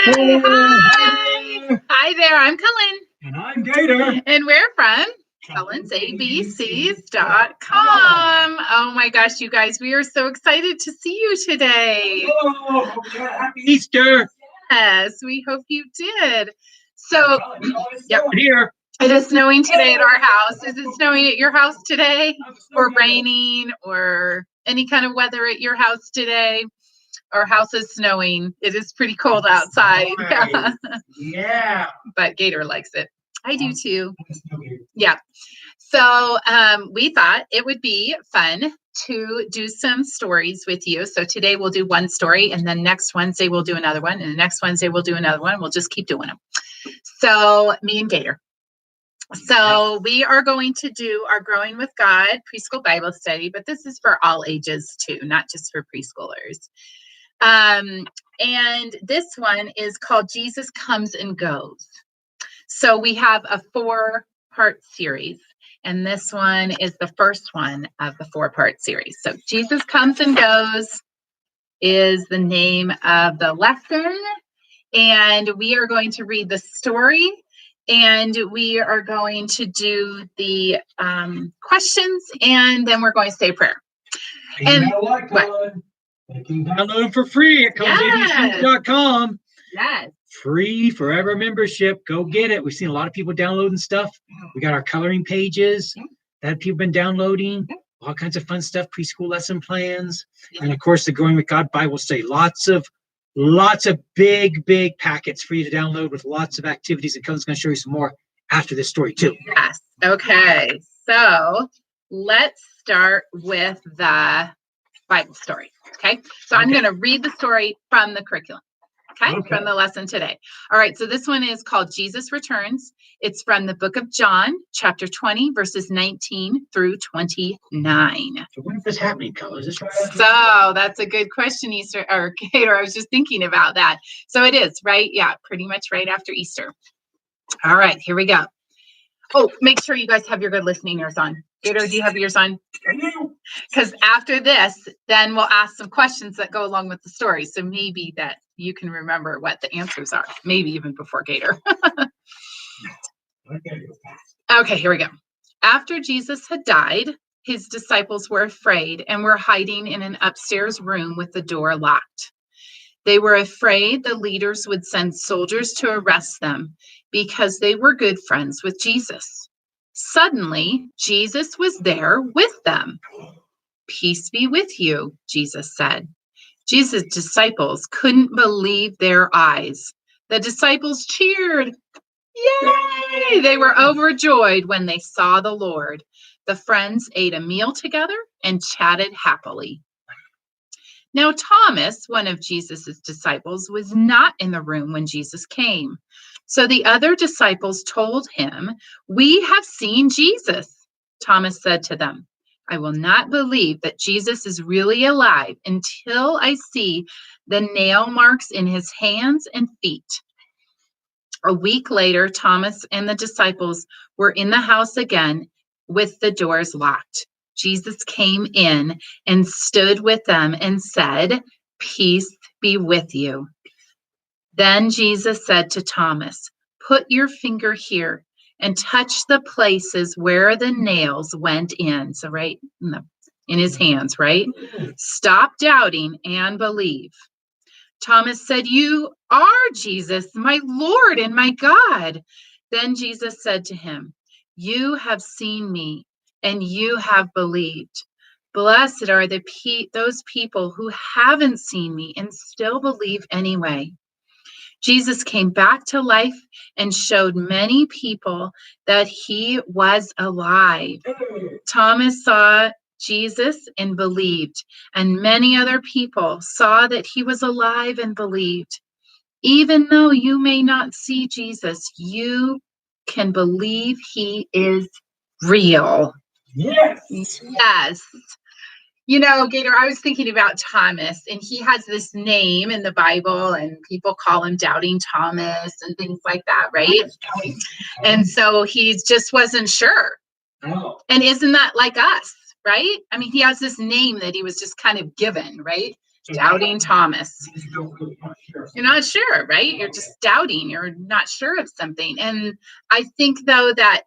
Hey, Hi. Hi there. I'm Cullen. And I'm Gator. And we're from CullensABCs.com. Oh my gosh, you guys, we are so excited to see you today. Oh, hope you had a happy Easter. Yes, we hope you did. So, Yep, here. It is snowing today at our house. Is it snowing at your house today? Or raining or any kind of weather at your house today? Our house is snowing. It is pretty cold outside. Yeah. But Gator likes it. I do too. Yeah. So we thought it would be fun to do some stories with you. So today we'll do one story, and then next Wednesday we'll do another one, and the next Wednesday we'll do another one. We'll just keep doing them. So me and Gator. So we are going to do our Growing with God preschool Bible study, but this is for all ages too, not just for preschoolers. And this one is called Jesus Comes and Goes. So we have a 4-part series, and this one is the first one of the 4-part series. So Jesus Comes and Goes is the name of the lesson, and we are going to read the story, and we are going to do the questions, and then we're going to say a prayer. And you know what, Cullen? You can download them for free at CullensABCs.com. Yes. Free forever membership. Go get it. We've seen a lot of people downloading stuff. We got our coloring pages that people have been downloading. All kinds of fun stuff, preschool lesson plans. And of course, the Growing with God Bible study. Lots of big packets for you to download with lots of activities. And Cullen's going to show you some more after this story too. Yes. Okay. So let's start with the Bible story. Okay. So I'm going to read the story from the curriculum. Okay. From the lesson today. All right. So this one is called Jesus Returns. It's from the book of John, chapter 20, verses 19 through 29. So when is this happening, Cullen? Is this right? So that's a good question, Easter or Gator. I was just thinking about that. So it is, right? Yeah, pretty much right after Easter. All right, here we go. Oh, make sure you guys have your good listening ears on. Gator, do you have yours on? Because after this, then we'll ask some questions that go along with the story. So maybe that you can remember what the answers are. Maybe even before Gator. Okay, here we go. After Jesus had died, his disciples were afraid and were hiding in an upstairs room with the door locked. They were afraid the leaders would send soldiers to arrest them because they were good friends with Jesus. Suddenly, Jesus was there with them. "Peace be with you," Jesus said. Jesus' disciples couldn't believe their eyes. The disciples cheered. Yay! They were overjoyed when they saw the Lord. The friends ate a meal together and chatted happily. Now, Thomas, one of Jesus' disciples, was not in the room when Jesus came. So the other disciples told him, "We have seen Jesus." Thomas said to them, "I will not believe that Jesus is really alive until I see the nail marks in his hands and feet." A week later, Thomas and the disciples were in the house again with the doors locked. Jesus came in and stood with them and said, "Peace be with you." Then Jesus said to Thomas, "Put your finger here and touch the places where the nails went in." So right in his hands, right? "Stop doubting and believe." Thomas said, "You are Jesus, my Lord and my God." Then Jesus said to him, "You have seen me, and you have believed. Blessed are those people who haven't seen me and still believe anyway." Jesus came back to life and showed many people that he was alive. Thomas saw Jesus and believed, and many other people saw that he was alive and believed. Even though you may not see Jesus, you can believe he is real. Yes. Yes. You know, Gator, I was thinking about Thomas, and he has this name in the Bible, and people call him Doubting Thomas and things like that, right? And so he just wasn't sure. Oh. And isn't that like us, right? I mean, he has this name that he was just kind of given, right? Doubting Thomas. Means you don't really want to share. You're not sure, right? You're just doubting. You're not sure of something. And I think, though, that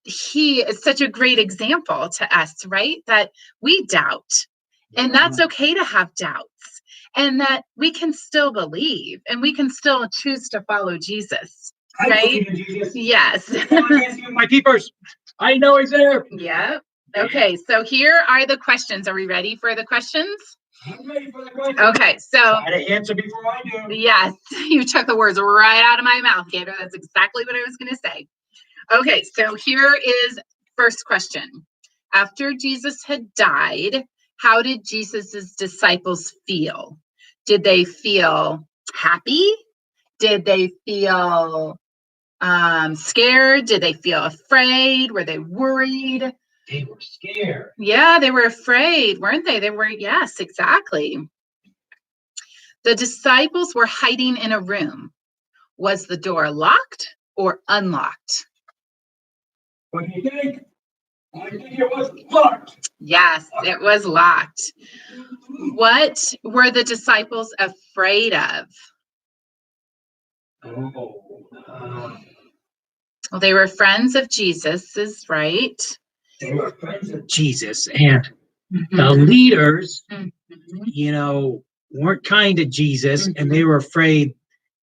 he is such a great example to us, right? That we doubt. And that's okay to have doubts. And that we can still believe and we can still choose to follow Jesus. I Right? believe in Jesus. Yes. Come on, Nancy, my peepers. I know he's there. Yep. Okay, so here are the questions. Are we ready for the questions? I'm ready for the question. Okay, so Try to answer before I do. yes, you took the words right out of my mouth, Gator. That's exactly what I was going to say. Okay, so here is first question. After Jesus had died, how did Jesus's disciples feel? Did they feel happy? Did they feel scared? Did they feel afraid? Were they worried? They were scared. Yeah, they were afraid, weren't they? They were, yes, exactly. The disciples were hiding in a room. Was the door locked or unlocked? What do you think? I think it was locked. Yes, it was locked. What were the disciples afraid of? Well, they were friends of Jesus's, right? They were friends of Jesus, and the leaders, weren't kind to Jesus, and they were afraid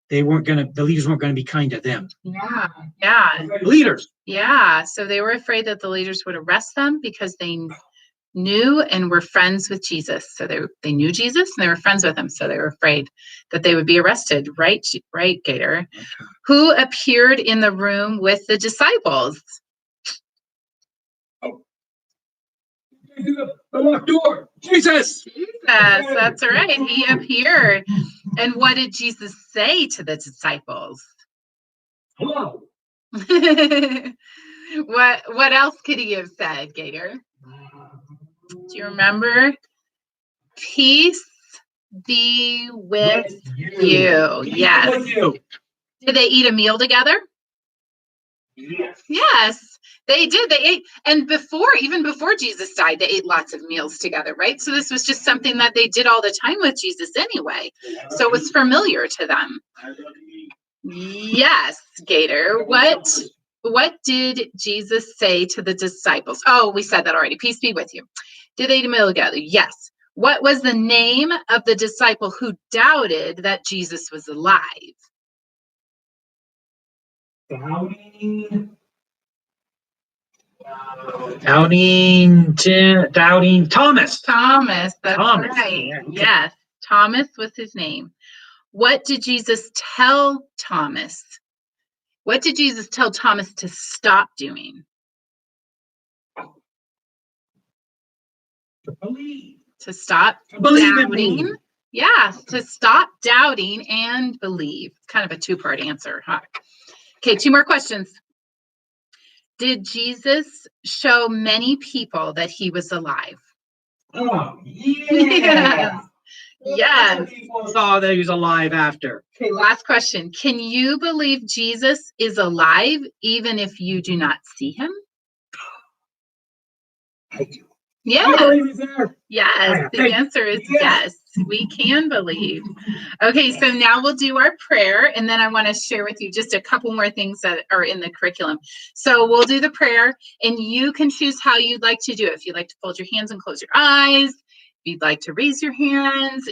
the leaders weren't gonna be kind to them. Yeah. Leaders. Yeah. So they were afraid that the leaders would arrest them because they knew and were friends with Jesus. So they knew Jesus and they were friends with him. So they were afraid that they would be arrested. Right, Gator. Okay. Who appeared in the room with the disciples? The locked door. Jesus. That's right. He appeared. And what did Jesus say to the disciples? Hello. What else could he have said, Gator? Do you remember? Peace be with you. Yes. With you. Did they eat a meal together? Yes. Yes, they did. They ate, and even before Jesus died, they ate lots of meals together, right? So this was just something that they did all the time with Jesus anyway. So it was familiar to them. Yes, Gator. What did Jesus say to the disciples? Oh, we said that already. Peace be with you. Did they eat a meal together? Yes. What was the name of the disciple who doubted that Jesus was alive? Doubting Thomas. Thomas, that's Thomas. right. Yeah, okay. Yes, Thomas was his name. What did Jesus tell Thomas? What did Jesus tell Thomas to stop doing? To believe. To stop Believe in doubting. me. Yes, to stop doubting and believe. Kind of a two-part answer, huh? Okay, 2 more questions. Did Jesus show many people that he was alive? Oh, yeah. Yes. People saw that he was alive after. Okay, last question. Can you believe Jesus is alive even if you do not see him? I do. Yeah. I believe he's there. Yes, the answer is yes. We can believe. Okay, so now we'll do our prayer, and then I want to share with you just a couple more things that are in the curriculum. So we'll do the prayer, and you can choose how you'd like to do it. If you'd like to fold your hands and close your eyes, if you'd like to raise your hands,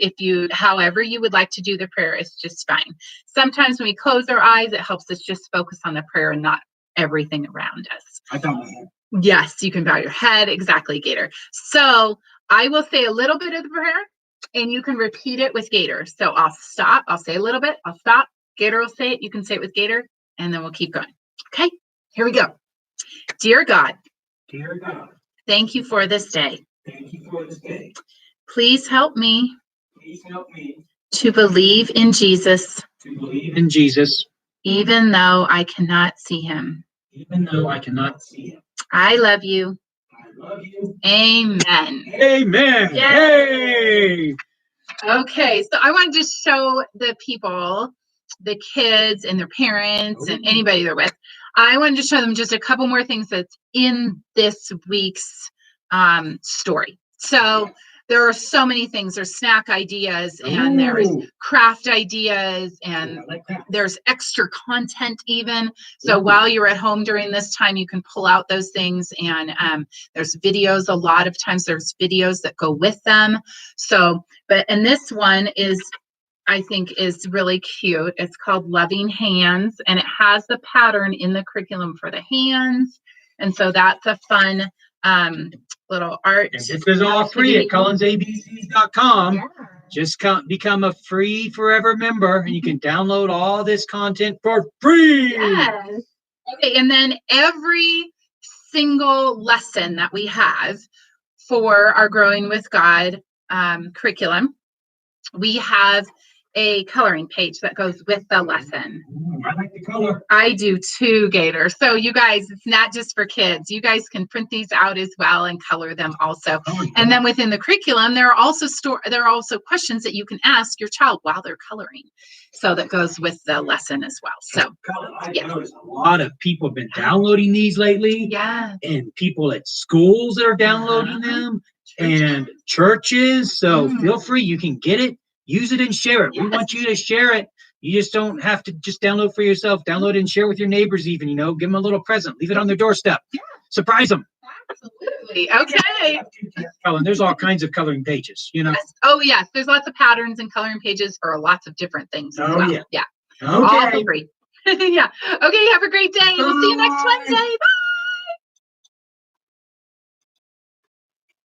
however you would like to do the prayer is just fine. Sometimes when we close our eyes, it helps us just focus on the prayer and not everything around us. I bow my head. Yes, you can bow your head. Exactly, Gator. So I will say a little bit of the prayer and you can repeat it with Gator. So I'll stop. I'll say a little bit. I'll stop. Gator will say it. You can say it with Gator and then we'll keep going. Okay, here we go. Dear God. Dear God. Thank you for this day. Thank you for this day. Please help me. Please help me. To believe in Jesus. To believe in Jesus. Even though I cannot see him. Even though I cannot see him. I love you. I love you. Amen. Amen. Yay! Okay, so I want to just show the people, the kids and their parents and anybody they're with, I wanted to show them just a couple more things that's in this week's story. So there are so many things. There's snack ideas, and there's Ooh. craft ideas, and I like that. there's extra content even. So while you're at home during this time, you can pull out those things, and there's videos. A lot of times there's videos that go with them. So, and this one is, I think, is really cute. It's called Loving Hands, and it has the pattern in the curriculum for the hands. And so that's a fun little art. And this is all free at cullensabcs.com. Yeah. Just become a free forever member, and you can download all this content for free. Yes. Okay, and then every single lesson that we have for our Growing with God curriculum, we have a coloring page that goes with the lesson. Ooh, I like the color. I do too, Gator. So you guys, it's not just for kids. You guys can print these out as well and color them also. Oh, and then within the curriculum, there are also questions that you can ask your child while they're coloring. So that goes with the lesson as well. So I noticed a lot of people have been downloading these lately. yeah. And people at schools that are downloading them, and churches. So feel free, you can get it, use it, and share it. Yes. We want you to share it. You just don't have to just download for yourself. Download it and share with your neighbors even, give them a little present. Leave it on their doorstep. Yeah. Surprise them. Absolutely. Okay. Cullen, there's all kinds of coloring pages, Yes. Oh, yes. There's lots of patterns and coloring pages for lots of different things as well. Yeah. Yeah. Okay. All for free. Yeah. Okay. Have a great day. We'll see you next Wednesday. Bye.